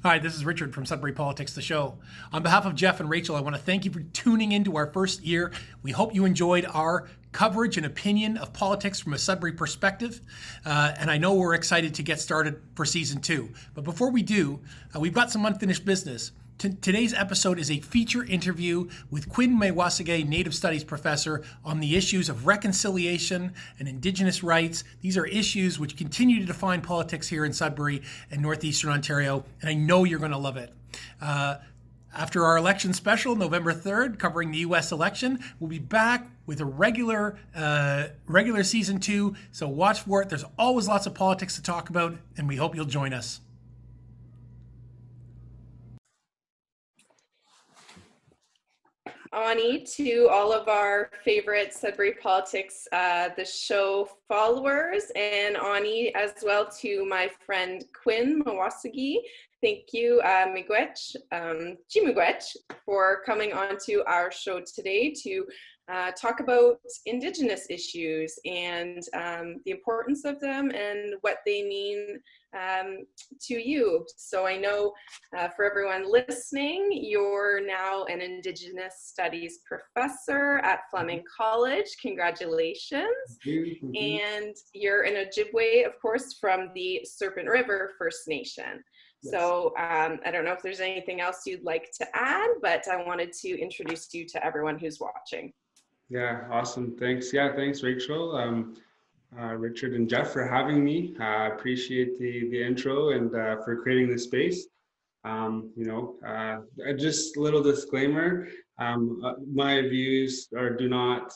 Hi, this is Richard from Sudbury Politics, the show. On behalf of Jeff and Rachel, I want to thank you for tuning into our first year. We hope you enjoyed our coverage and opinion of politics from a Sudbury perspective. And I know we're excited to get started for season 2. But before we do, we've got some unfinished business. Today's episode is a feature interview with Quinn Meawasige, Native Studies Professor, on the issues of reconciliation and Indigenous rights. These are issues which continue to define politics here in Sudbury and Northeastern Ontario, and I know you're going to love it. After our election special, November 3rd, covering the U.S. election, we'll be back with a regular season 2, so watch for it. There's always lots of politics to talk about, and we hope you'll join us. Ani, to all of our favorite Sudbury Politics, the show followers, and Ani as well to my friend Quinn Meawasige. Thank you, Miigwech, for coming on to our show today to talk about Indigenous issues and the importance of them and what they mean to you. So I know for everyone listening, you're now an Indigenous Studies Professor at Fleming College. Congratulations. Thank you. And you're an Ojibwe, of course, from the Serpent River First Nation. Yes. So I don't know if there's anything else you'd like to add, but I wanted to introduce you to everyone who's watching. Yeah, awesome. Thanks. Yeah, thanks, Rachel, Richard, and Jeff for having me. I appreciate the intro and for creating this space. Just a little disclaimer. My views do not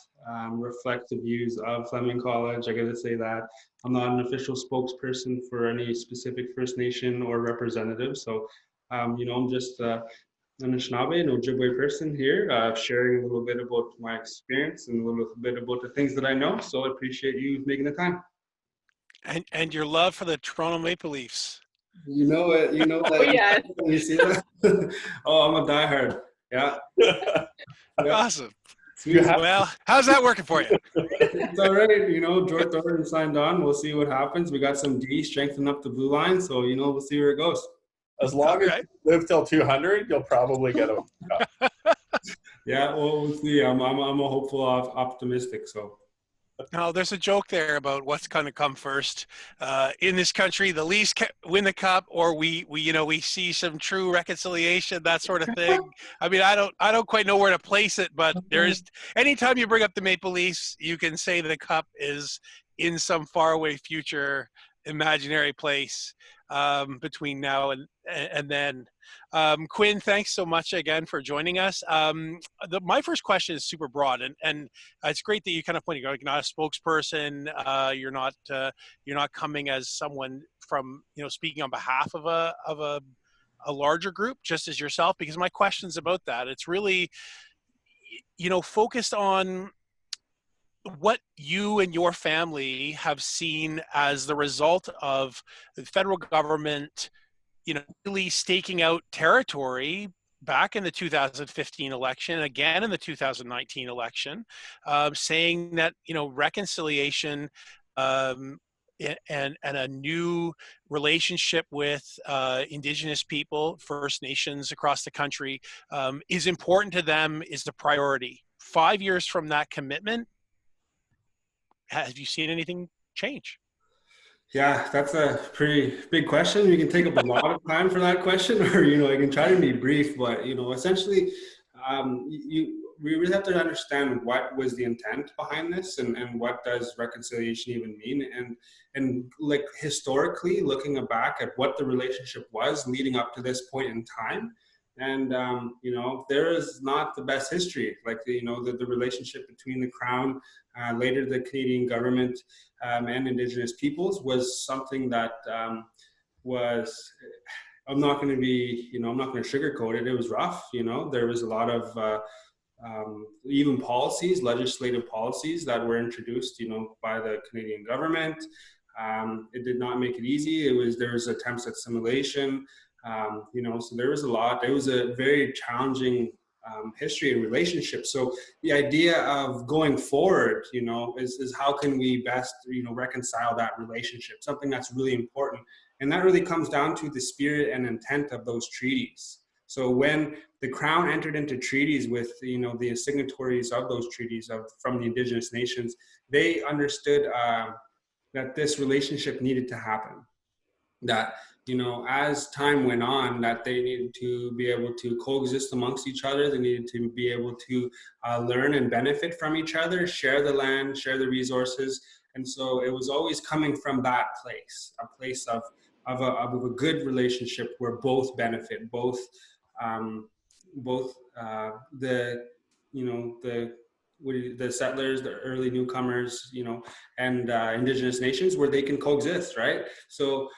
reflect the views of Fleming College. I got to say that I'm not an official spokesperson for any specific First Nation or representative. So, I'm just an Anishinaabe and Ojibwe person here, sharing a little bit about my experience and a little bit about the things that I know. So I appreciate you making the time. And your love for the Toronto Maple Leafs. You know it. You know that. Oh, yeah. You see that? Oh, I'm a diehard. Yeah. Awesome. Sweet. Well, how's that working for you? It's all right. George Thornton signed on. We'll see what happens. We got some D strengthening up the blue line. So, we'll see where it goes. As long as you live till 200, you'll probably get a cup. Yeah, well, we'll see. I'm a hopeful, optimistic. So. No, there's a joke there about what's going to come first in this country: the Leafs win the cup, or we see some true reconciliation, that sort of thing. I mean, I don't quite know where to place it, but there's anytime you bring up the Maple Leafs, you can say that the cup is in some faraway future imaginary place between now and then. Quinn, thanks so much again for joining us. My first question is super broad, and it's great that you kind of pointed out you're not a spokesperson. You're not coming as someone from speaking on behalf of a larger group, just as yourself. Because my question's about that. It's really focused on what you and your family have seen as the result of the federal government, really staking out territory back in the 2015 election, again in the 2019 election, saying that, reconciliation and a new relationship with Indigenous people, First Nations across the country is important to them, is the priority. 5 years from that commitment, have you seen anything change? Yeah, that's a pretty big question. We can take up a lot of time for that question, or I can try to be brief. But essentially, we really have to understand what was the intent behind this, and what does reconciliation even mean, and like historically looking back at what the relationship was leading up to this point in time. And, there is not the best history, like, the relationship between the Crown, later the Canadian government, and Indigenous peoples was something that was, I'm not going to sugarcoat it. It was rough. There was a lot of even policies, legislative policies that were introduced, by the Canadian government. It did not make it easy. There was attempts at assimilation. So there was a lot. It was a very challenging history and relationships. So the idea of going forward, is how can we best, reconcile that relationship, something that's really important. And that really comes down to the spirit and intent of those treaties. So when the Crown entered into treaties with, the signatories of those treaties from the Indigenous nations, they understood that this relationship needed to happen. That, as time went on, that they needed to be able to coexist amongst each other. They needed to be able to learn and benefit from each other, share the land, share the resources. And so it was always coming from that place, a place of a good relationship where both benefit, both the settlers, the early newcomers, and Indigenous nations, where they can coexist, right? So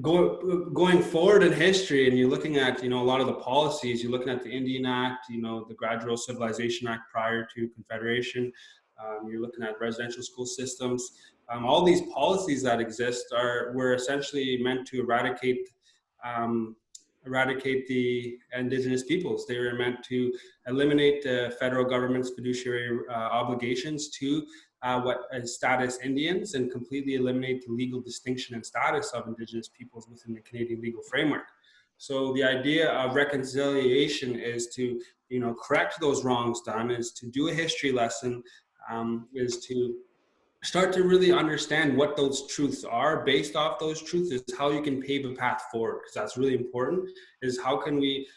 going forward in history, and you're looking at, a lot of the policies, you're looking at the Indian Act, the Gradual Civilization Act prior to Confederation, you're looking at residential school systems. All these policies that exist were essentially meant to eradicate the Indigenous peoples. They were meant to eliminate the federal government's fiduciary obligations to what is status Indians, and completely eliminate the legal distinction and status of Indigenous peoples within the Canadian legal framework. So the idea of reconciliation is to, correct those wrongs done, is to do a history lesson, is to start to really understand what those truths are. Based off those truths is how you can pave a path forward, because that's really important, is how can we,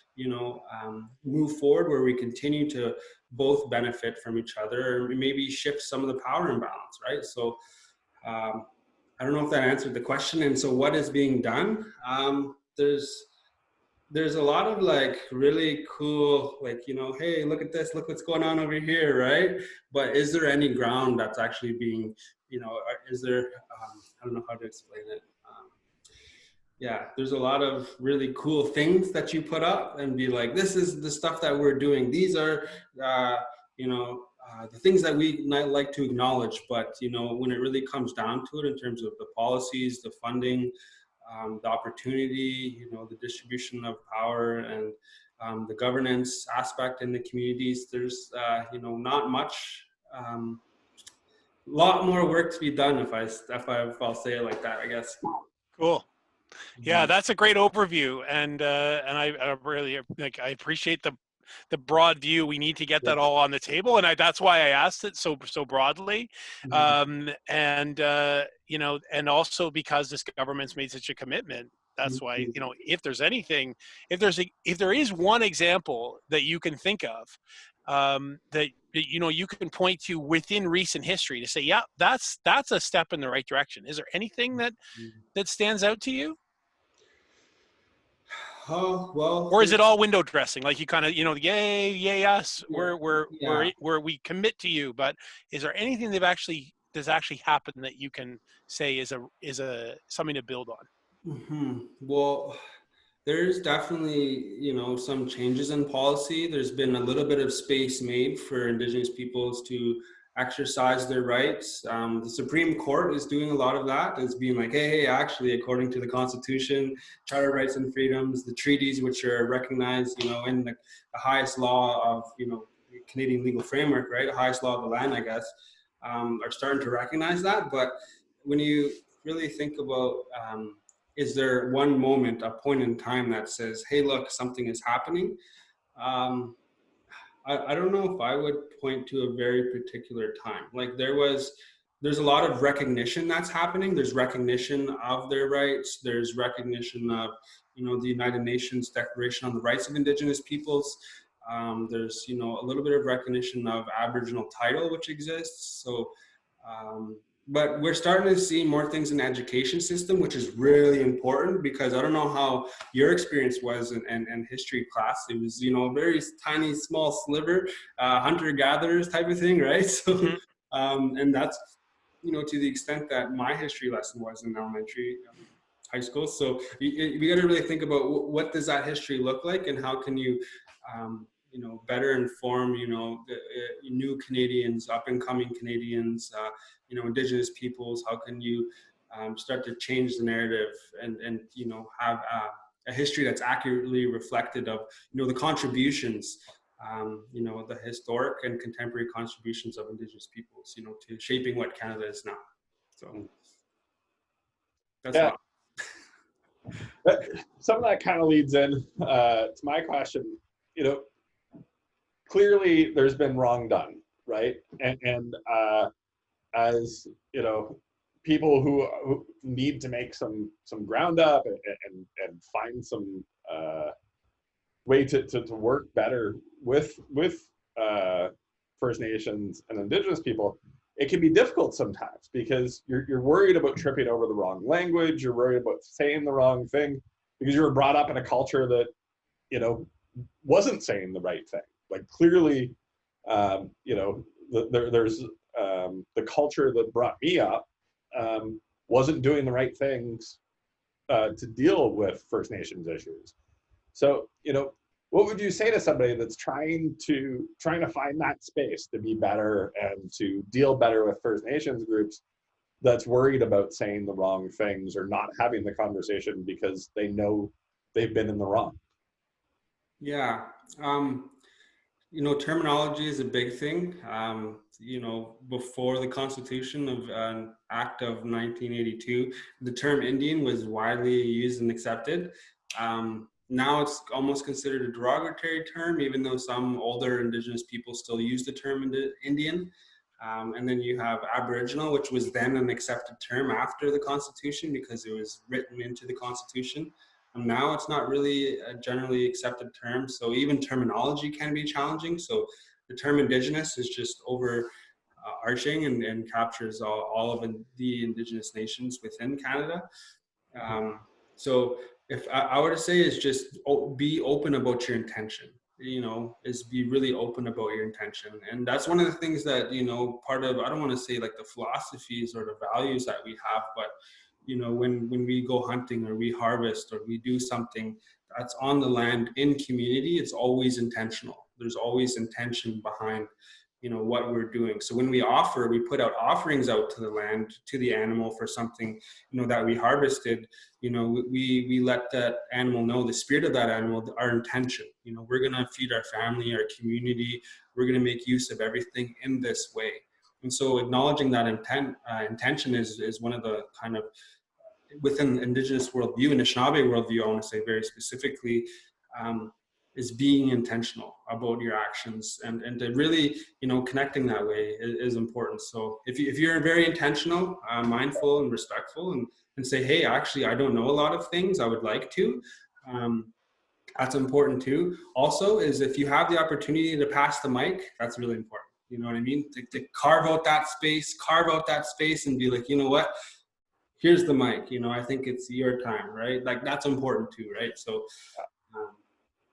move forward where we continue to both benefit from each other, or maybe shift some of the power imbalance, right? So I don't know if that answered the question. And so what is being done? There's a lot of really cool, hey, look at this, look what's going on over here, right? But is there any ground that's actually being, is there, I don't know how to explain it. There's a lot of really cool things that you put up and be like, this is the stuff that we're doing. These are, the things that we might like to acknowledge, but, when it really comes down to it in terms of the policies, the funding, the opportunity, the distribution of power, and the governance aspect in the communities, there's, not much, lot more work to be done, if I'll say it like that, I guess. Cool. Yeah, that's a great overview, and I really I appreciate the broad view. We need to get that all on the table, and that's why I asked it so broadly, and also because this government's made such a commitment. That's why, if there's anything, if there is one example that you can think of, that you can point to within recent history to say, yeah, that's a step in the right direction. Is there anything that stands out to you? Oh, well. Or is it all window dressing? Like you kind of, yay, yes, we commit to you. But is there anything that's actually happened that you can say is a something to build on? Well, there's definitely, some changes in policy. There's been a little bit of space made for Indigenous peoples to exercise their rights. The Supreme Court is doing a lot of that. It's being like, hey, actually, according to the Constitution, Charter of Rights and Freedoms, the treaties, which are recognized, in the highest law of, Canadian legal framework, right? The highest law of the land, I guess, are starting to recognize that. But when you really think about, is there one moment, a point in time that says, hey, look, something is happening? I don't know if I would point to a very particular time. There's a lot of recognition that's happening. There's recognition of their rights. There's recognition of, the United Nations Declaration on the Rights of Indigenous Peoples. There's, a little bit of recognition of Aboriginal title, which exists. So, but we're starting to see more things in the education system, which is really important, because I don't know how your experience was in history class. It was, a very tiny, small sliver, hunter-gatherers type of thing, right? So, and that's, to the extent that my history lesson was in elementary, high school. So we got to really think about what does that history look like, and how can you, better inform, the new Canadians, up and coming Canadians, Indigenous peoples. How can you start to change the narrative and have a history that's accurately reflected of, the contributions you know, the historic and contemporary contributions of Indigenous peoples, you know, to shaping what Canada is now. So that's Yeah. all. Some of that kind of leads in to my question. You know, clearly there's been wrong done, right? And as you know, people who need to make some ground up and find some way to work better with First Nations and Indigenous people, it can be difficult sometimes because you're worried about tripping over the wrong language, you're worried about saying the wrong thing because you were brought up in a culture that, you know, wasn't saying the right thing. Like clearly, you know, there's the culture that brought me up wasn't doing the right things to deal with First Nations issues. So, you know, what would you say to somebody that's trying to find that space to be better and to deal better with First Nations groups that's worried about saying the wrong things or not having the conversation because they know they've been in the wrong? Yeah. You know, terminology is a big thing. You know, before the Constitution of Act of 1982, the term Indian was widely used and accepted. Now it's almost considered a derogatory term, even though some older Indigenous people still use the term Indian. And then you have Aboriginal, which was then an accepted term after the Constitution because it was written into the Constitution. Now it's not really a generally accepted term, so even terminology can be challenging. So the term Indigenous is just overarching and captures all of the Indigenous nations within Canada. So if I were to say is just be open about your intention, you know, is be really open about your intention. And that's one of the things that, you know, part of, I don't want to say like the philosophies or the values that we have, but you know, when we go hunting or we harvest or we do something that's on the land in community, it's always intentional. There's always intention behind, you know, what we're doing. So when we put out offerings out to the land, to the animal for something, you know, that we harvested, you know, we let that animal know, the spirit of that animal, our intention. You know, we're going to feed our family, our community. We're going to make use of everything in this way. And so acknowledging that intention is one of the kind of, within Indigenous worldview and Anishinaabe worldview, I want to say very specifically, is being intentional about your actions and to really, you know, connecting that way is important. So if you're very intentional, mindful and respectful and say, hey, actually, I don't know a lot of things, I would like to, that's important too. Also is if you have the opportunity to pass the mic, that's really important. You know what I mean? To carve out that space and be like, you know what? Here's the mic, you know, I think it's your time, right? Like that's important too, right? So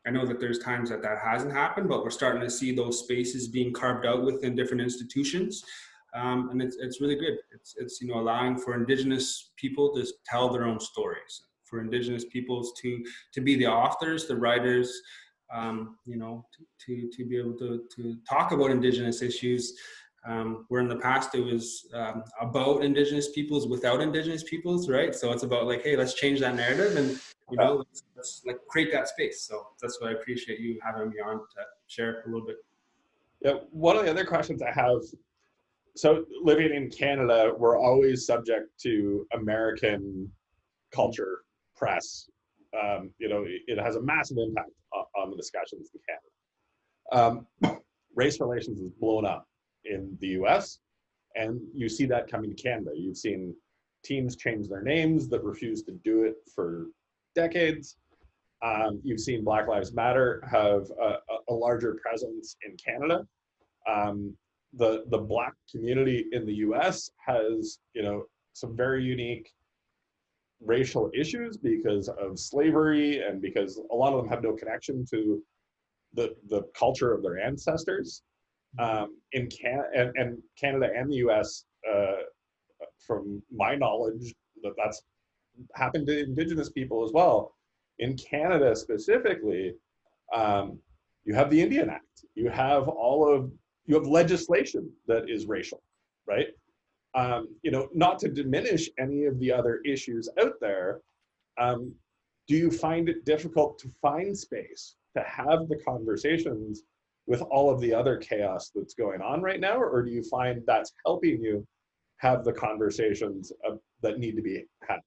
I know that there's times that hasn't happened, but we're starting to see those spaces being carved out within different institutions. And it's really good. It's, you know, allowing for Indigenous people to tell their own stories, for Indigenous peoples to be the authors, the writers, you know, to be able to talk about Indigenous issues. Where in the past it was about Indigenous peoples without Indigenous peoples, right? So it's about like, hey, let's change that narrative and, you know, let's like create that space. So that's what I appreciate you having me on to share a little bit. Yeah, one of the other questions I have, so living in Canada, we're always subject to American culture, press. You know, it has a massive impact on the discussions in Canada. Race relations is blown up in the US, and you see that coming to Canada. You've seen teams change their names that refuse to do it for decades. You've seen Black Lives Matter have a larger presence in Canada. The Black community in the US has, you know, some very unique racial issues because of slavery and because a lot of them have no connection to the culture of their ancestors. In Canada and the US, from my knowledge, that's happened to Indigenous people as well. In Canada specifically, you have the Indian Act. You have legislation that is racial, right? You know, not to diminish any of the other issues out there, do you find it difficult to find space to have the conversations with all of the other chaos that's going on right now, or do you find that's helping you have the conversations that need to be had?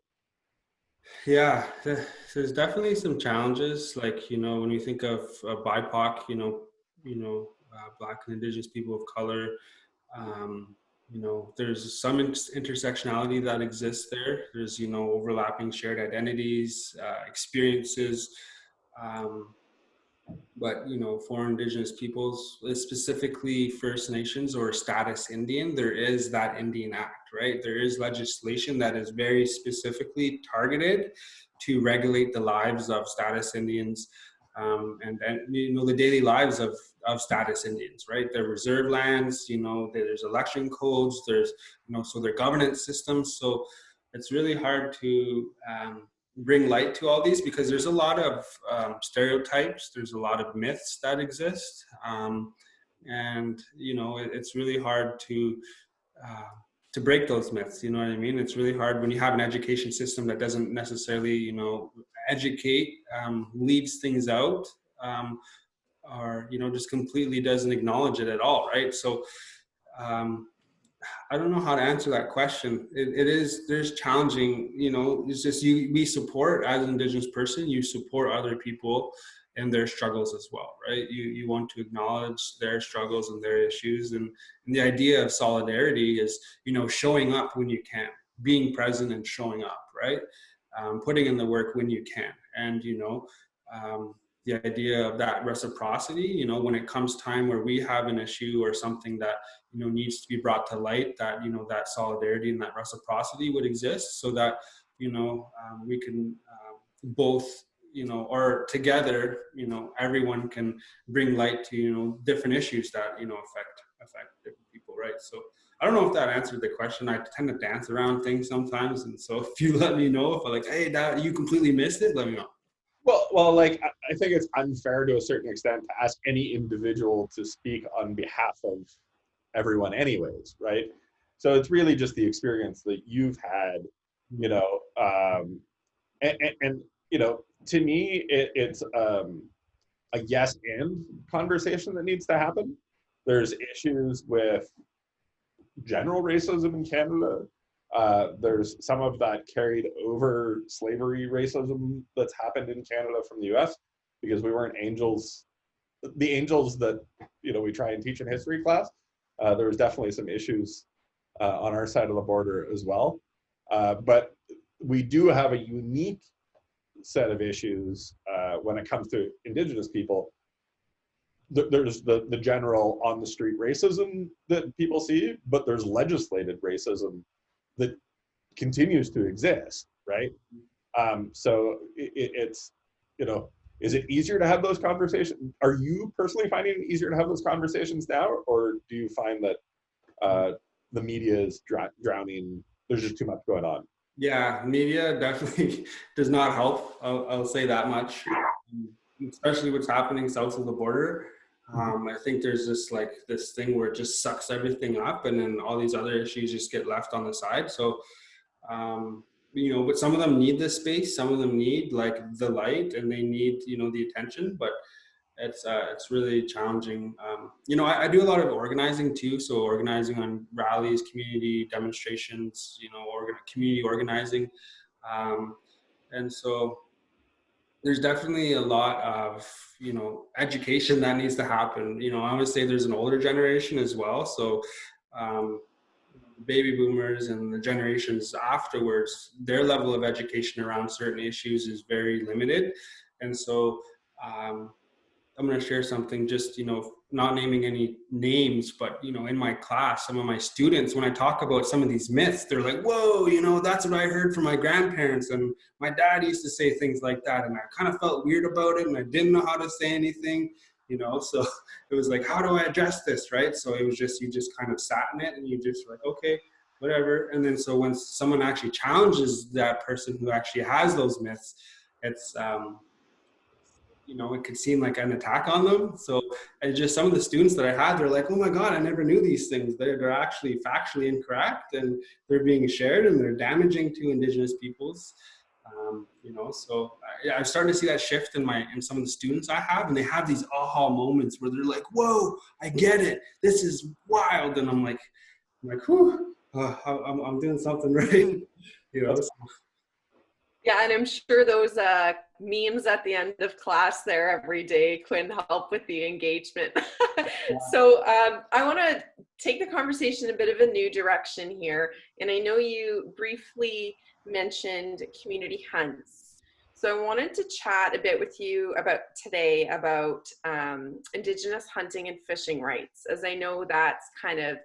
Yeah, there's definitely some challenges. Like, you know, when you think of BIPOC, Black and Indigenous people of color, you know, there's some intersectionality that exists there. There's, you know, overlapping shared identities, experiences. But, you know, for Indigenous peoples, specifically First Nations or status Indian, there is that Indian Act, right? There is legislation that is very specifically targeted to regulate the lives of status Indians, and you know, the daily lives of status Indians, right? Their reserve lands, you know, there's election codes, there's, you know, so their governance systems. So it's really hard to bring light to all these, because there's a lot of stereotypes, there's a lot of myths that exist, and you know, it's really hard to break those myths. You know what I mean? It's really hard when you have an education system that doesn't necessarily, you know, educate, leaves things out, or, you know, just completely doesn't acknowledge it at all, right? So I don't know how to answer that question. There's challenging, you know, it's just we support, as an Indigenous person, you support other people and their struggles as well, right? You want to acknowledge their struggles and their issues. And the idea of solidarity is, you know, showing up when you can, being present and showing up, right? Putting in the work when you can. And, you know, the idea of that reciprocity, you know, when it comes time where we have an issue or something that, you know, needs to be brought to light, that, you know, that solidarity and that reciprocity would exist, so that, you know, we can both, you know, or together, you know, everyone can bring light to, you know, different issues that, you know, affect different people, right? So I don't know if that answered the question. I tend to dance around things sometimes, and so if you let me know, if I'm like, hey, that you completely missed it, let me know. Well, like, I think it's unfair to a certain extent to ask any individual to speak on behalf of everyone anyways, right? So it's really just the experience that you've had, you know, and you know, to me, it's a yes and conversation that needs to happen. There's issues with general racism in Canada. There's some of that carried over slavery racism that's happened in Canada from the US, because we weren't angels, the angels that, you know, we try and teach in history class. There was definitely some issues on our side of the border as well. But we do have a unique set of issues when it comes to Indigenous people. There's the general on the street racism that people see, but there's legislated racism that continues to exist, right? So it's, you know, is it easier to have those conversations? Are you personally finding it easier to have those conversations now, or do you find that the media is drowning? There's just too much going on. Yeah, media definitely does not help. I'll say that much, especially what's happening south of the border. I think there's this thing where it just sucks everything up, and then all these other issues just get left on the side. So, you know, but some of them need this space, some of them need like the light, and they need, you know, the attention, but it's really challenging. You know, I do a lot of organizing too. So organizing on rallies, community demonstrations, you know, community organizing. And so there's definitely a lot of, you know, education that needs to happen. You know, I would say there's an older generation as well. So baby boomers and the generations afterwards, their level of education around certain issues is very limited. And so I'm going to share something, just, you know, not naming any names, but, you know, in my class, some of my students, when I talk about some of these myths, they're like, whoa, you know, that's what I heard from my grandparents, and my dad used to say things like that, and I kind of felt weird about it, and I didn't know how to say anything, you know. So it was like, how do I address this, right? So it was just, you just kind of sat in it, and you just like, okay, whatever. And then so when someone actually challenges that person who actually has those myths, it's you know, it could seem like an attack on them. So it's just some of the students that I had, they're like, oh my God, I never knew these things. They're actually factually incorrect, and they're being shared, and they're damaging to Indigenous peoples. You know, so I'm starting to see that shift in some of the students I have, and they have these aha moments where they're like, "Whoa, I get it. This is wild," and I'm like, "Whew, I'm doing something right," you know. So. Yeah, and I'm sure those memes at the end of class there every day, Quinn, help with the engagement. So I want to take the conversation a bit of a new direction here. And I know you briefly mentioned community hunts. So I wanted to chat a bit with you about today about Indigenous hunting and fishing rights, as I know that's kind of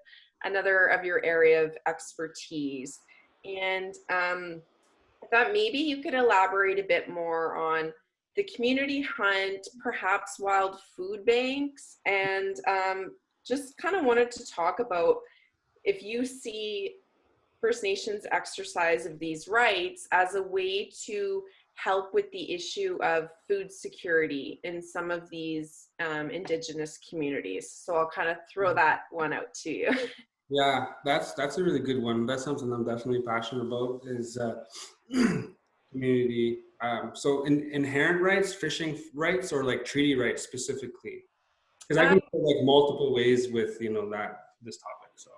another of your area of expertise. And I thought maybe you could elaborate a bit more on the community hunt, perhaps wild food banks, and just kind of wanted to talk about if you see First Nations exercise of these rights as a way to help with the issue of food security in some of these Indigenous communities. So I'll kind of throw that one out to you. Yeah, that's a really good one. That's something I'm definitely passionate about is community. So inherent rights, fishing rights, or like treaty rights specifically? Because I can go like multiple ways with this topic. So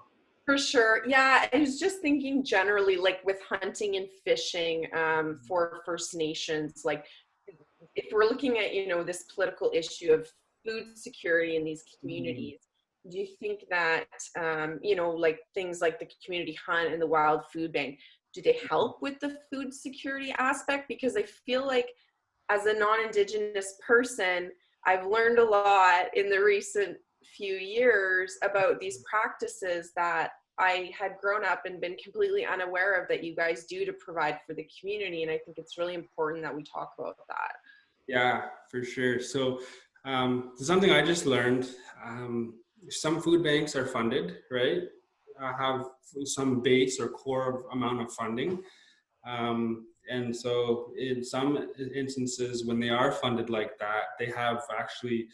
for sure, yeah. I was just thinking generally, like with hunting and fishing for First Nations, like if we're looking at this political issue of food security in these communities. Do you think that, like things like the community hunt and the wild food bank, do they help with the food security aspect? Because I feel like as a non-Indigenous person, I've learned a lot in the recent few years about these practices that I had grown up and been completely unaware of that you guys do to provide for the community. And I think it's really important that we talk about that. Yeah, for sure. So something I just learned, some food banks are funded, right? Have some base or core amount of funding. And so in some instances, when they are funded like that, they have actually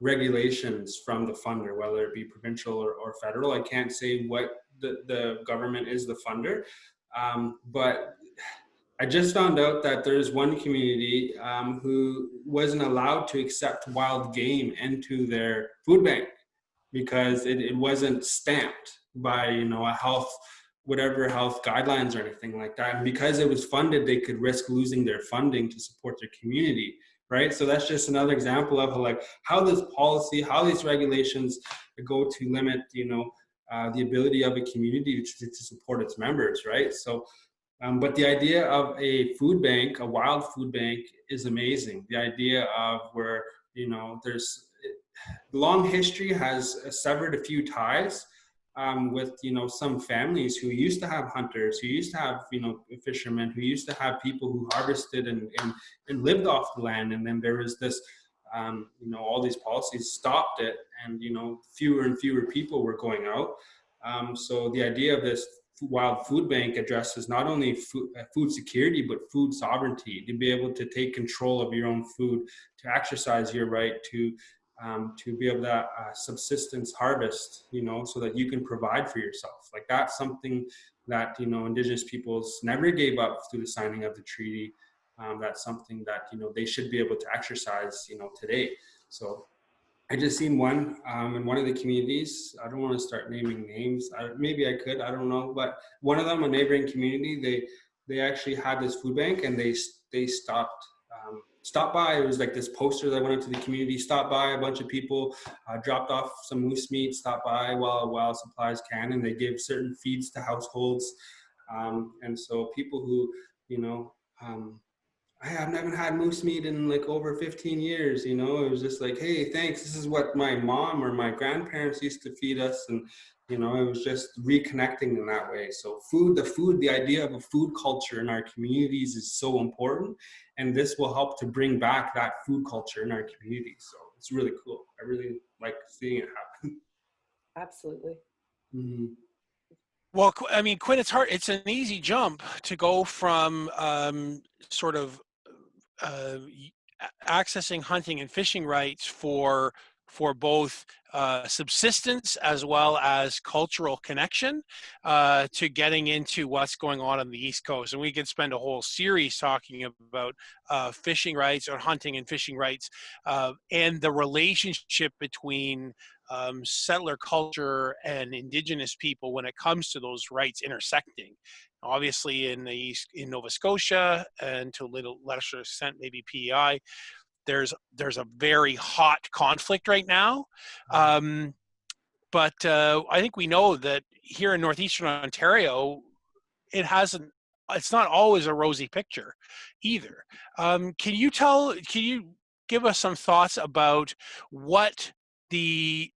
regulations from the funder, whether it be provincial or federal. I can't say what the government is the funder, but I just found out that there's one community who wasn't allowed to accept wild game into their food bank because it wasn't stamped by a health guidelines or anything like that. And because it was funded, they could risk losing their funding to support their community, right? So that's just another example of how this policy, how these regulations go to limit the ability of a community to support its members, right? So but the idea of a food bank, a wild food bank, is amazing. The idea of where there's long history has severed a few ties with some families who used to have hunters, who used to have fishermen, who used to have people who harvested and lived off the land, and then there was this all these policies stopped it, and fewer and fewer people were going out. So the idea of this wild food bank addresses not only food security, but food sovereignty, to be able to take control of your own food, to exercise your right to be able to subsistence harvest, so that you can provide for yourself. Like that's something that, Indigenous peoples never gave up through the signing of the treaty. That's something that, they should be able to exercise, today. So I just seen one in one of the communities. I don't want to start naming names. Maybe I could, I don't know. But one of them, a neighboring community, they actually had this food bank, and they stopped by. It was like this poster that went into the community. Stopped by, a bunch of people dropped off some moose meat. Stopped by while supplies can, and they gave certain feeds to households. And so people who I have never had moose meat in like over 15 years, it was just like, hey, thanks. This is what my mom or my grandparents used to feed us. And, it was just reconnecting in that way. So the idea of a food culture in our communities is so important. And this will help to bring back that food culture in our communities. So it's really cool. I really like seeing it happen. Absolutely. Mm-hmm. Well, I mean, Quinn, it's hard. It's an easy jump to go from accessing hunting and fishing rights for for both subsistence as well as cultural connection to getting into what's going on the East Coast. And we could spend a whole series talking about fishing rights or hunting and fishing rights and the relationship between settler culture and Indigenous people when it comes to those rights intersecting. Obviously in the East, in Nova Scotia, and to a little lesser extent maybe PEI, there's a very hot conflict right now. But I think we know that here in Northeastern Ontario, it's not always a rosy picture either. Can you give us some thoughts about what the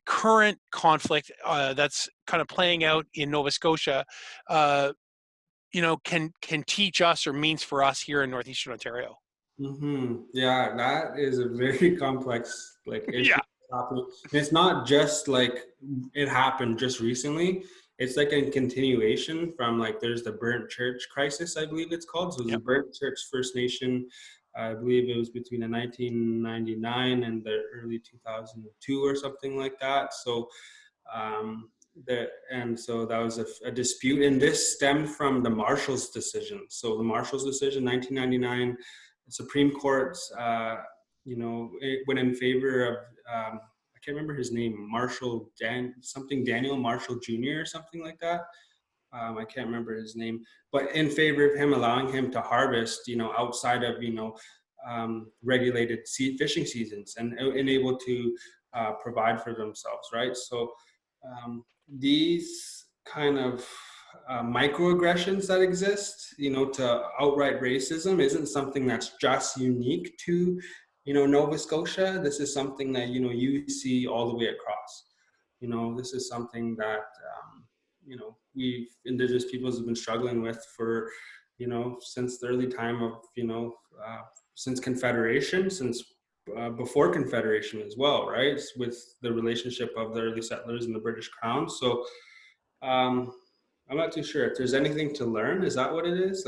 current conflict that's kind of playing out in Nova Scotia, can teach us or means for us here in Northeastern Ontario? Yeah, that is a very complex issue. Yeah. Happening. It's not just it happened just recently. It's like a continuation from there's the burnt church crisis, I believe it's called. So it was the burnt church First Nation. I believe it was between the 1999 and the early 2002 or something like that. So so that was a dispute, and this stemmed from the Marshall's decision. So the Marshall's decision, 1999, the Supreme Court, it went in favor of, I can't remember his name, Daniel Marshall Jr. or something like that. I can't remember his name, but in favor of him, allowing him to harvest, outside of, regulated fishing seasons and able to provide for themselves, right? So these kind of microaggressions that exist, to outright racism isn't something that's just unique to, Nova Scotia. This is something that, you see all the way across. This is something that, we Indigenous peoples have been struggling with for, since the early time of, since Confederation, since before Confederation as well, right? With the relationship of the early settlers and the British Crown. So I'm not too sure if there's anything to learn. Is that what it is?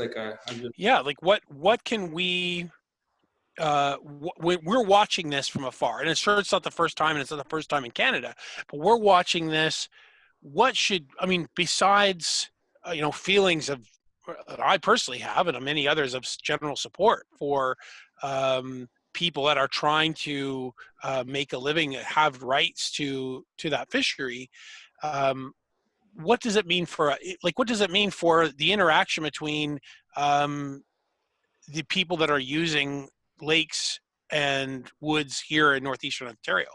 What can we, we're watching this from afar, and it's sure it's not the first time, and it's not the first time in Canada, but we're watching this. Besides, feelings of, I personally have, and many others, of general support for people that are trying to make a living, have rights to that fishery. What does it mean for the interaction between the people that are using lakes and woods here in Northeastern Ontario?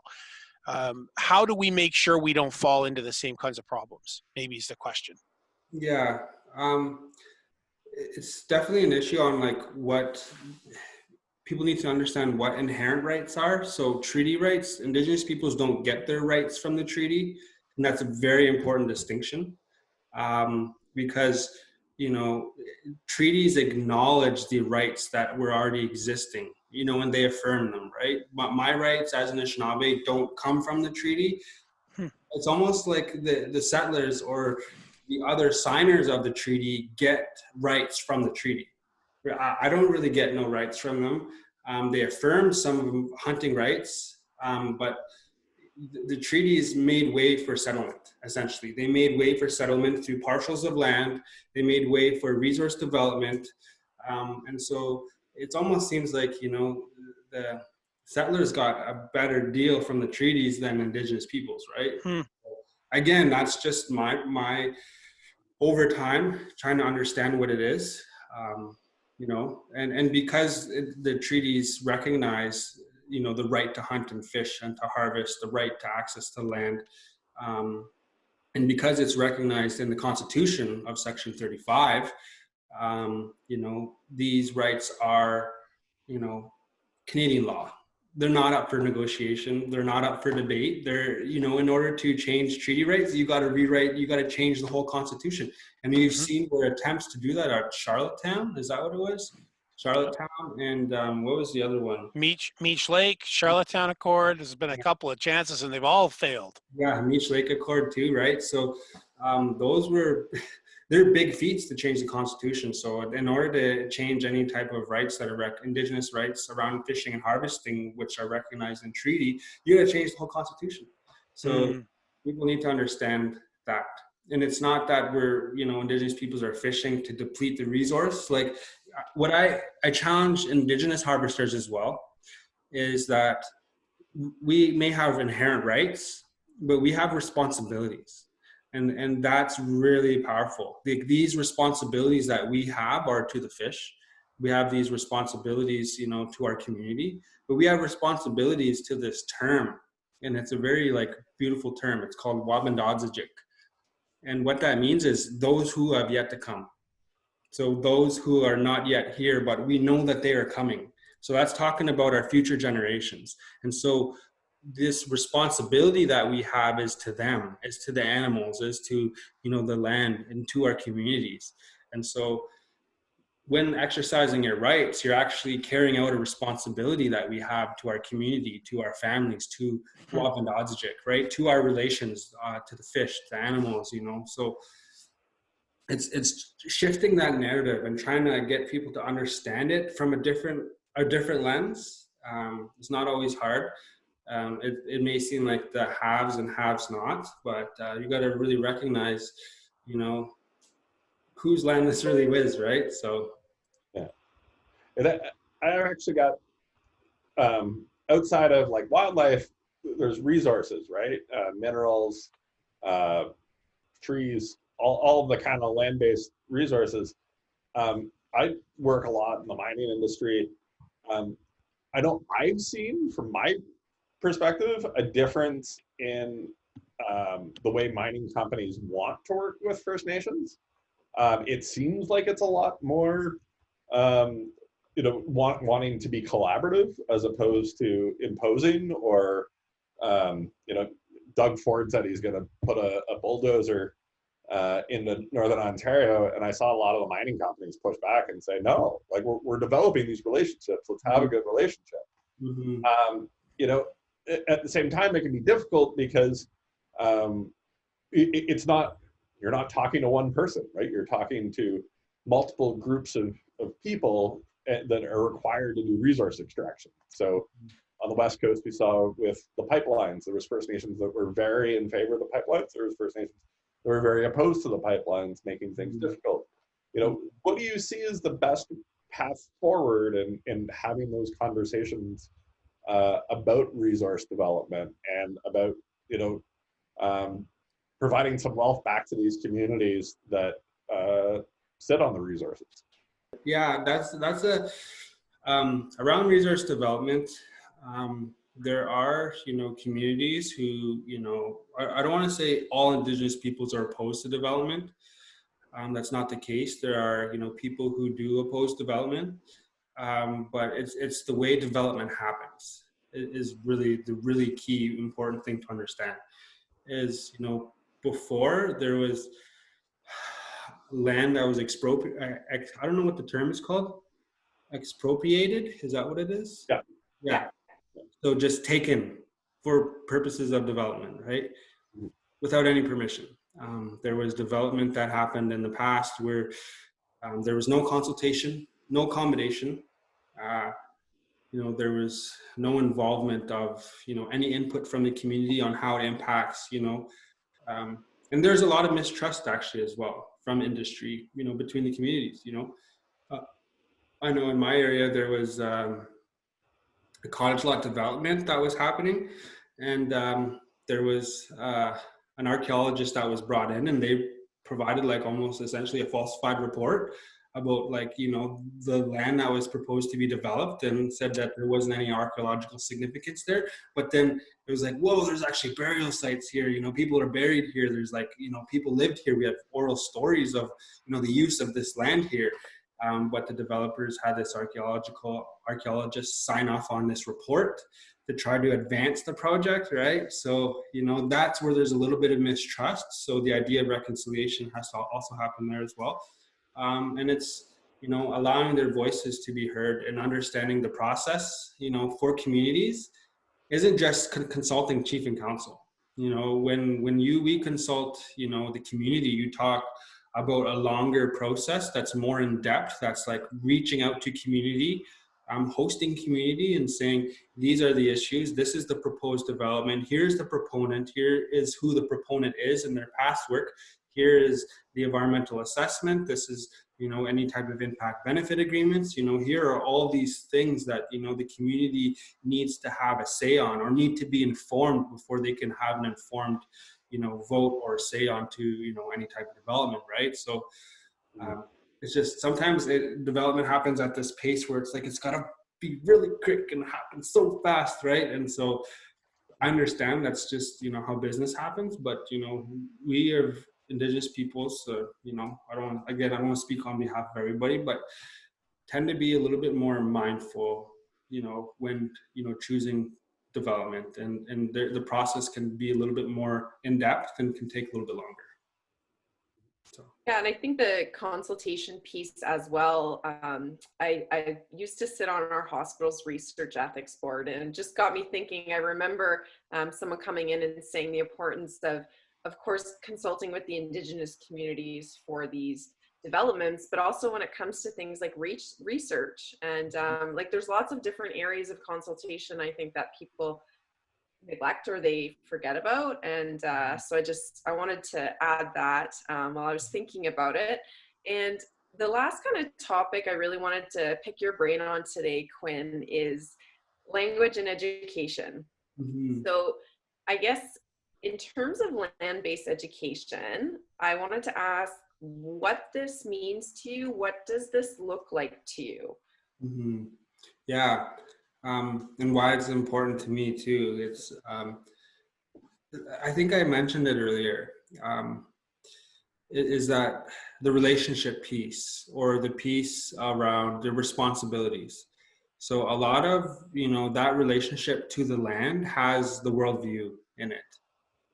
How do we make sure we don't fall into the same kinds of problems? Maybe is the question. Yeah, it's definitely an issue on what people need to understand what inherent rights are. So treaty rights, Indigenous peoples don't get their rights from the treaty. And that's a very important distinction because, treaties acknowledge the rights that were already existing, and they affirm them, right? But my rights as an Anishinaabe don't come from the treaty. It's almost like the settlers or the other signers of the treaty get rights from the treaty. I don't really get no rights from them. They affirm some hunting rights, but the treaties made way for settlement, essentially. They made way for settlement through parcels of land. They made way for resource development. And so it almost seems like, the settlers got a better deal from the treaties than Indigenous peoples, right? Again, that's just my over time trying to understand what it is, and because the treaties recognize, the right to hunt and fish and to harvest, the right to access to land. And because it's recognized in the Constitution of Section 35, these rights are, Canadian law. They're not up for negotiation. They're not up for debate. They're, in order to change treaty rights, you got to change the whole Constitution. And you've seen where attempts to do that at Charlottetown. Is that what it was? Charlottetown and what was the other one? Meech Lake, Charlottetown Accord. There's been a couple of chances and they've all failed. Yeah, Meech Lake Accord too, right? So those were they're big feats to change the Constitution. So in order to change any type of rights that are Indigenous rights around fishing and harvesting, which are recognized in treaty, you got to change the whole Constitution. So people need to understand that. And it's not that we're, Indigenous peoples are fishing to deplete the resource. Like what I challenge Indigenous harvesters as well is that we may have inherent rights, but we have responsibilities. And that's really powerful. These responsibilities that we have are to the fish. We have these responsibilities, to our community, but we have responsibilities to this term. And it's a very beautiful term. It's called Waabindaazijig. And what that means is those who have yet to come. So those who are not yet here, but we know that they are coming. So that's talking about our future generations. And so this responsibility that we have is to them, is to the animals, is to, the land and to our communities. And so when exercising your rights, you're actually carrying out a responsibility that we have to our community, to our families, to Waabindaazijig, right? To our relations, to the fish, to animals, So it's shifting that narrative and trying to get people to understand it from a different lens. It's not always hard. It may seem like the haves and haves not, but you got to really recognize, whose land this really is, right? So, yeah. And I actually got outside of wildlife, there's resources, right? Minerals, trees, all of the kind of land-based resources. I work a lot in the mining industry. I've seen from my perspective a difference in the way mining companies want to work with First Nations. It seems like it's a lot more wanting to be collaborative as opposed to imposing, or Doug Ford said he's going to put a bulldozer into Northern Ontario, and I saw a lot of the mining companies push back and say, no, we're developing these relationships, let's have a good relationship. At the same time, it can be difficult because it's not, you're not talking to one person, right? You're talking to multiple groups of people that are required to do resource extraction. So on the West Coast, we saw with the pipelines, there was First Nations that were very in favor of the pipelines. There was First Nations that were very opposed to the pipelines, making things difficult. What do you see as the best path forward in having those conversations about resource development and about, providing some wealth back to these communities that sit on the resources? Yeah, that's a around resource development. There are, communities who, I don't want to say all Indigenous peoples are opposed to development. That's not the case. There are, people who do oppose development, but it's the way development happens is really the really key important thing to understand. Is, before there was land that was expropriated. I don't know what the term is called. Expropriated, is that what it is? Yeah. So just taken for purposes of development, right? Without any permission. There was development that happened in the past where there was no consultation, no accommodation. There was no involvement of, any input from the community on how it impacts, and there's a lot of mistrust actually as well from industry, between the communities, I know in my area there was a cottage lot development that was happening, and there was an archaeologist that was brought in, and they provided almost essentially a falsified report about the land that was proposed to be developed, and said that there wasn't any archaeological significance there. But then it was whoa, there's actually burial sites here, people are buried here, there's people lived here, we have oral stories of the use of this land here. But the developers had this archaeologist sign off on this report to try to advance the project, right? So, that's where there's a little bit of mistrust. So the idea of reconciliation has to also happen there as well. And it's, allowing their voices to be heard and understanding the process, for communities isn't just consulting chief and council. When we consult, the community, you talk about a longer process that's more in depth, that's like reaching out to community, hosting community and saying, these are the issues, this is the proposed development, here's the proponent, here is who the proponent is and their past work, here is the environmental assessment, this is, you know, any type of impact benefit agreements, you know, here are all these things that, you know, the community needs to have a say on or need to be informed before they can have an informed, you know, vote or say on to, you know, any type of development, right? So it's just sometimes development happens at this pace where it's like it's got to be really quick and happen so fast, right? And so I understand that's just, you know, how business happens, but, you know, we are Indigenous peoples, you know, I don't want to speak on behalf of everybody, but tend to be a little bit more mindful, you know, when, you know, choosing development, and the process can be a little bit more in depth and can take a little bit longer. So. Yeah, and I think the consultation piece as well. I used to sit on our hospital's research ethics board, and it just got me thinking. I remember someone coming in and saying the importance of course, consulting with the Indigenous communities for these developments, but also when it comes to things like research and like there's lots of different areas of consultation I think that people neglect or they forget about, and so I wanted to add that while I was thinking about it. And the last kind of topic I really wanted to pick your brain on today, Quinn, is language and education. Mm-hmm. So I guess in terms of land-based education, I wanted to ask what this means to you. What does this look like to you? Mm-hmm. Yeah. And why it's important to me too. It's, I think I mentioned it earlier, is that the relationship piece or the piece around the responsibilities. So a lot of, you know, that relationship to the land has the worldview in it,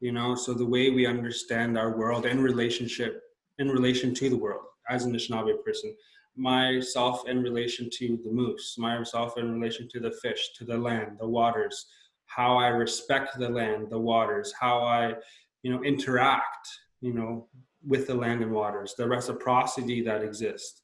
you know, so the way we understand our world and relationship in relation to the world as an Anishinaabe person, myself in relation to the moose, myself in relation to the fish, to the land, the waters, how I respect the land, the waters, how I, you know, interact, you know, with the land and waters, the reciprocity that exists.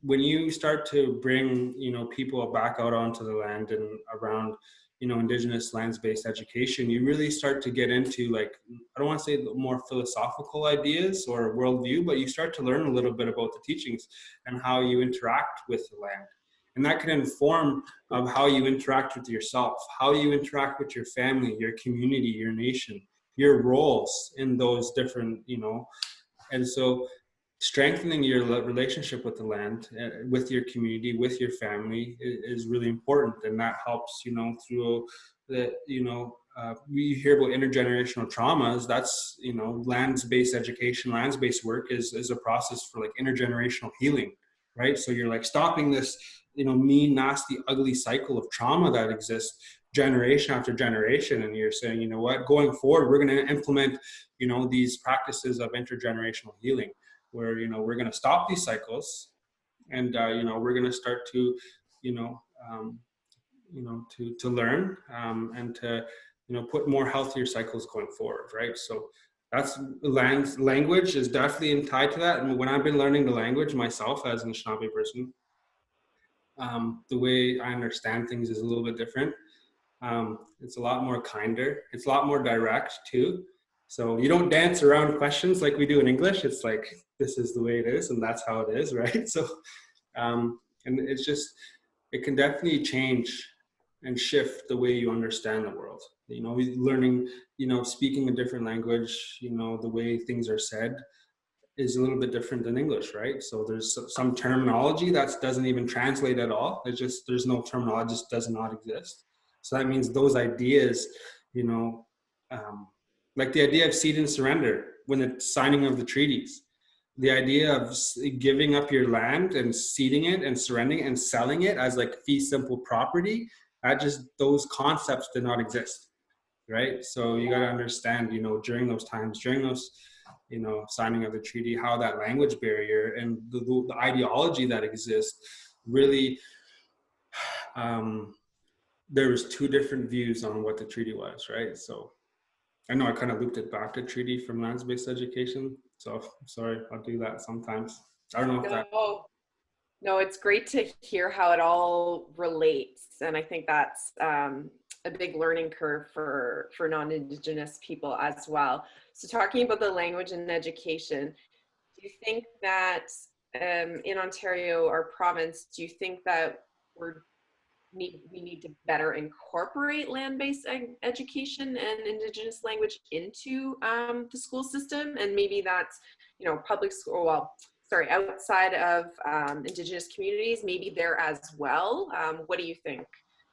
When you start to bring, you know, people back out onto the land and around, you know, Indigenous lands-based education, you really start to get into, like, I don't want to say the more philosophical ideas or worldview, but you start to learn a little bit about the teachings and how you interact with the land. And that can inform of how you interact with yourself, how you interact with your family, your community, your nation, your roles in those different, you know. And so strengthening your relationship with the land, with your community, with your family is really important. And that helps, you know, through the, you know, we hear about intergenerational traumas. That's, you know, lands-based education, lands-based work is a process for like intergenerational healing, right? So you're like stopping this, you know, mean, nasty, ugly cycle of trauma that exists generation after generation. And you're saying, you know what, going forward, we're going to implement, you know, these practices of intergenerational healing, where, you know, we're going to stop these cycles, and you know, we're going to start to, you know, to learn and to, you know, put more healthier cycles going forward, right? So that's language is definitely tied to that. And when I've been learning the language myself as an Anishinaabe person, the way I understand things is a little bit different. It's a lot more kinder. It's a lot more direct too. So you don't dance around questions like we do in English. It's like, this is the way it is, and that's how it is, right? So, and it's just, it can definitely change and shift the way you understand the world. You know, learning, you know, speaking a different language, you know, the way things are said is a little bit different than English, right? So there's some terminology that doesn't even translate at all. It's just, there's no terminology, just does not exist. So that means those ideas, you know, like the idea of cede and surrender when the signing of the treaties, the idea of giving up your land and ceding it and surrendering and selling it as like fee simple property, that just, those concepts did not exist, right? So you got to understand, you know, during those times, during those, you know, signing of the treaty, how that language barrier and the ideology that exists really, there was two different views on what the treaty was, right? So I know I kind of looped it back to treaty from lands-based education. So sorry, I'll do that sometimes. I don't know if that. No, it's great to hear how it all relates. And I think that's a big learning curve for non-Indigenous people as well. So talking about the language and education, do you think that in Ontario, our province, do you think that we need to better incorporate land-based education and Indigenous language into the school system? And maybe that's, public school, outside of Indigenous communities, maybe there as well. What do you think?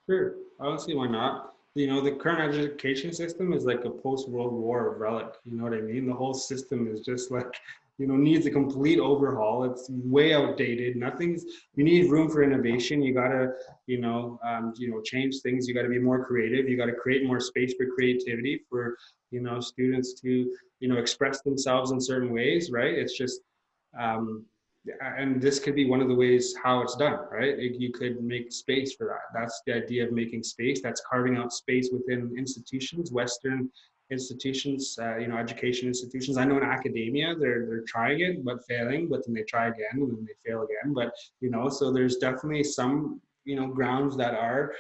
Sure, I don't see why not. The current education system is like a post-World War relic. You know what I mean? The whole system is just like, needs a complete overhaul. It's way outdated. You need room for innovation. You gotta, change things. You gotta be more creative. You gotta create more space for creativity for, students to, express themselves in certain ways, right? It's just, and this could be one of the ways how it's done, right? You could make space for that. That's the idea of making space. That's carving out space within institutions, Western institutions, education institutions. I know in academia, they're trying it, but failing, but then they try again and then they fail again. But, so there's definitely some, grounds that are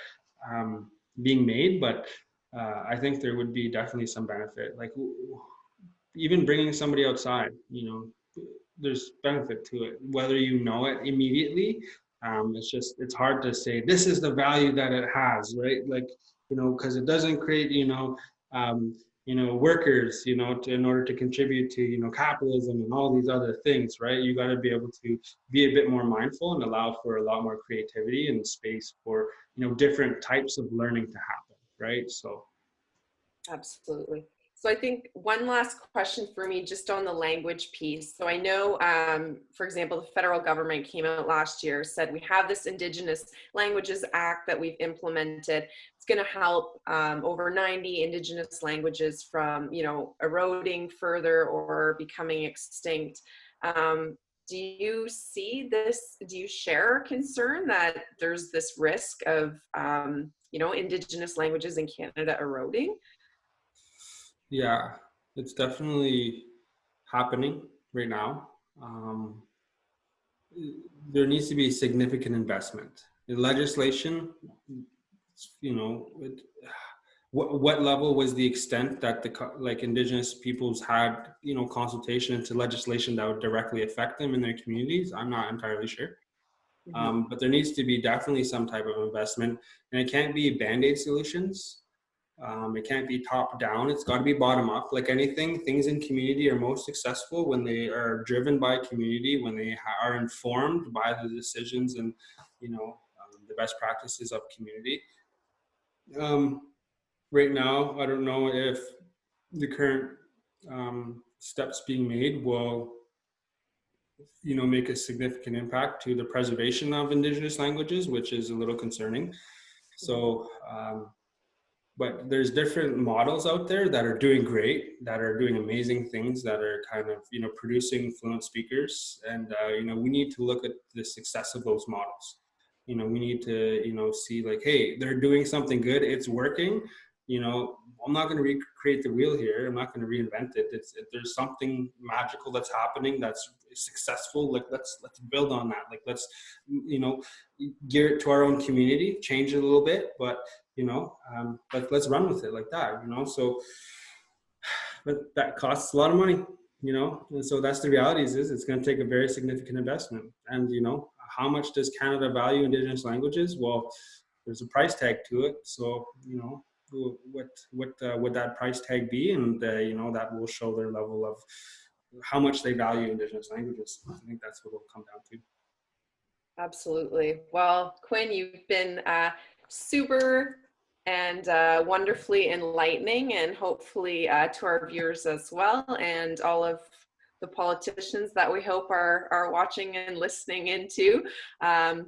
being made, but I think there would be definitely some benefit. Like even bringing somebody outside, there's benefit to it, whether you know it immediately. It's hard to say this is the value that it has, right? Like, because it doesn't create, workers, in order to contribute to, capitalism and all these other things, right? You got to be able to be a bit more mindful and allow for a lot more creativity and space for, different types of learning to happen, right? So. Absolutely. So I think one last question for me, just on the language piece. So I know, for example, the federal government came out last year, said we have this Indigenous Languages Act that we've implemented. It's going to help over 90 Indigenous languages from, eroding further or becoming extinct. Do you see this? Do you share a concern that there's this risk of, Indigenous languages in Canada eroding? Yeah, it's definitely happening right now. There needs to be significant investment in legislation. What level was the extent that the Indigenous peoples had consultation into legislation that would directly affect them in their communities? I'm not entirely sure. But there needs to be definitely some type of investment, and it can't be band-aid solutions. It can't be top down. It's got to be bottom up. Like anything, things in community are most successful when they are driven by community, when they are informed by the decisions and, the best practices of community. Right now, I don't know if the current steps being made will, make a significant impact to the preservation of Indigenous languages, which is a little concerning. So, but there's different models out there that are doing great, that are doing amazing things, that are kind of, producing fluent speakers. And, we need to look at the success of those models. We need to, see like, hey, they're doing something good. It's working. I'm not going to recreate the wheel here. I'm not going to reinvent it. There's something magical that's happening that's successful. Like let's build on that. Like let's, gear it to our own community, change it a little bit, but let's run with it like that. So, but that costs a lot of money. And so that's the reality is it's going to take a very significant investment. And how much does Canada value Indigenous languages? Well, there's a price tag to it. So what would that price tag be? And that will show their level of how much they value Indigenous languages. I think that's what it'll come down to. Absolutely. Well, Quinn, you've been super and wonderfully enlightening, and hopefully to our viewers as well, and all of the politicians that we hope are watching and listening into.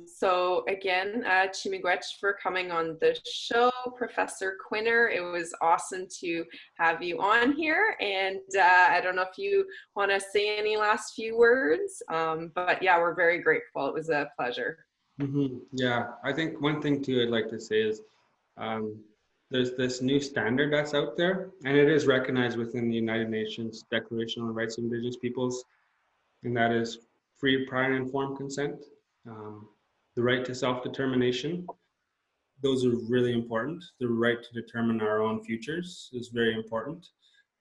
So again, Chimigwech for coming on the show, Professor Quinner. It was awesome to have you on here. And I don't know if you want to say any last few words, but yeah, we're very grateful. It was a pleasure. Yeah, I think one thing too I'd like to say is, there's this new standard that's out there, and it is recognized within the United Nations Declaration on the Rights of Indigenous Peoples, and that is free, prior, and informed consent, the right to self-determination. Those are really important. The right to determine our own futures is very important.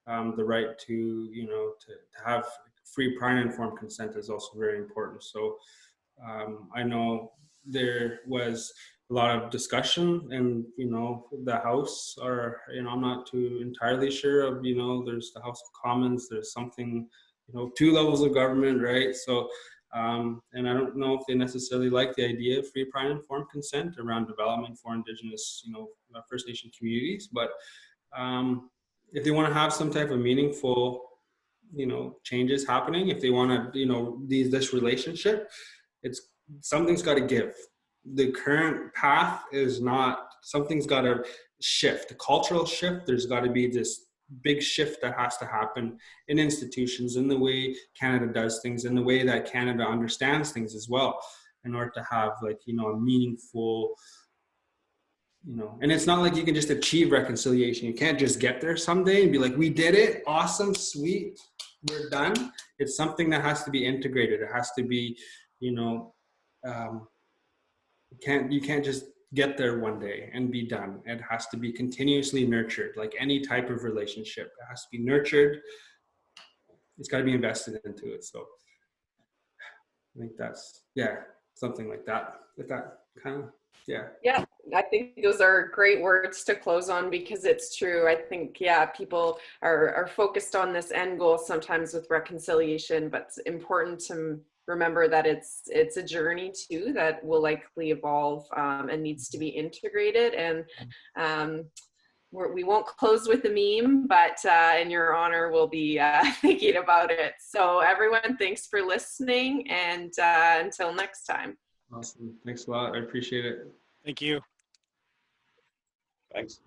The right to, you know, to have free, prior, and informed consent is also very important. So I know there was a lot of discussion and, you know, the House, or, you know, I'm not too entirely sure of, you know, there's the House of Commons, there's something, you know, 2 levels of government, right? So, and I don't know if they necessarily like the idea of free, prior, and informed consent around development for Indigenous, you know, First Nation communities. But if they want to have some type of meaningful, you know, changes happening, if they want to, you know, this relationship, it's something's got to give. The current path is not, something's got to shift, a cultural shift. There's got to be this big shift that has to happen in institutions, in the way Canada does things, in the way that Canada understands things as well, in order to have, like, you know, a meaningful, you know, and it's not like you can just achieve reconciliation. You can't just get there someday and be like, we did it, awesome, sweet, we're done. It's something that has to be integrated. It has to be, you know, you can't just get there one day and be done. It has to be continuously nurtured, like any type of relationship. It has to be nurtured. It's got to be invested into it. So I think that's, yeah, something like that. If that kind of, yeah. Yeah, I think those are great words to close on, because it's true. I think, yeah, people are focused on this end goal sometimes with reconciliation, but it's important to remember that it's a journey too that will likely evolve and needs to be integrated. And we won't close with a meme, but in your honor, we'll be thinking about it. So everyone, thanks for listening, and until next time. Awesome. Thanks a lot. I appreciate it. Thank you. Thanks.